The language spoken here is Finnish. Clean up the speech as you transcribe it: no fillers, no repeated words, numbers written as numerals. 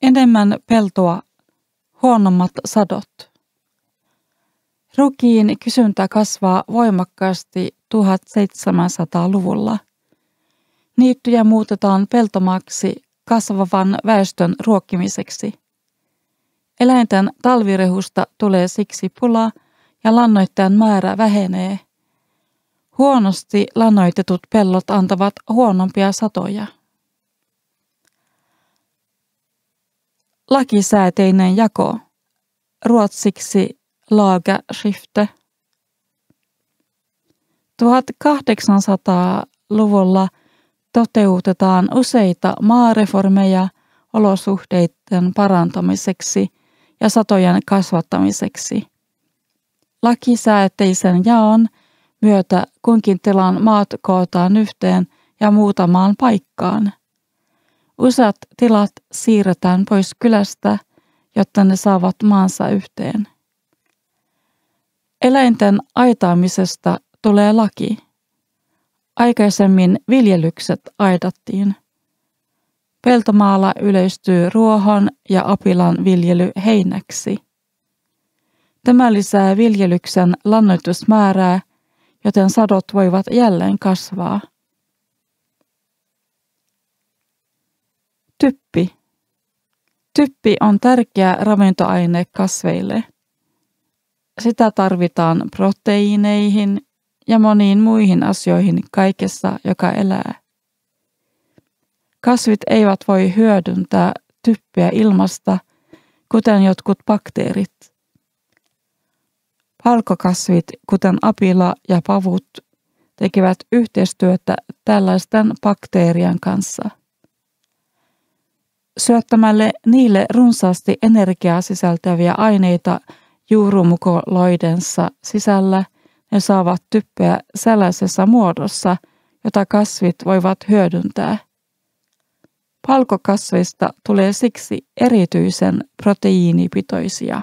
Enemmän peltoa, huonommat sadot. Rukiin kysyntä kasvaa voimakkaasti 1700-luvulla. Niittyjä muutetaan peltomaaksi kasvavan väestön ruokkimiseksi. Eläinten talvirehusta tulee siksi pula ja lannoitteen määrä vähenee. Huonosti lannoitetut pellot antavat huonompia satoja. Lakisääteinen jako, ruotsiksi lagerskifte. 1800-luvulla toteutetaan useita maareformeja olosuhteiden parantamiseksi ja satojen kasvattamiseksi. Lakisääteisen jaon myötä kunkin tilan maat kootaan yhteen ja muutamaan paikkaan. Useat tilat siirretään pois kylästä, jotta ne saavat maansa yhteen. Eläinten aitaamisesta tulee laki. Aikaisemmin viljelykset aidattiin. Peltomaalla yleistyy ruohon ja apilan viljely heinäksi. Tämä lisää viljelyksen lannoitusmäärää, joten sadot voivat jälleen kasvaa. Typpi. Typpi on tärkeä ravintoaine kasveille. Sitä tarvitaan proteiineihin ja moniin muihin asioihin kaikessa, joka elää. Kasvit eivät voi hyödyntää typpeä ilmasta, kuten jotkut bakteerit. Palkokasvit, kuten apila ja pavut, tekevät yhteistyötä tällaisten bakteerien kanssa. Syöttämälle niille runsaasti energiaa sisältäviä aineita juurumukoloidensa sisällä ne saavat typpeä sellaisessa muodossa, jota kasvit voivat hyödyntää. Palkokasveista tulee siksi erityisen proteiinipitoisia.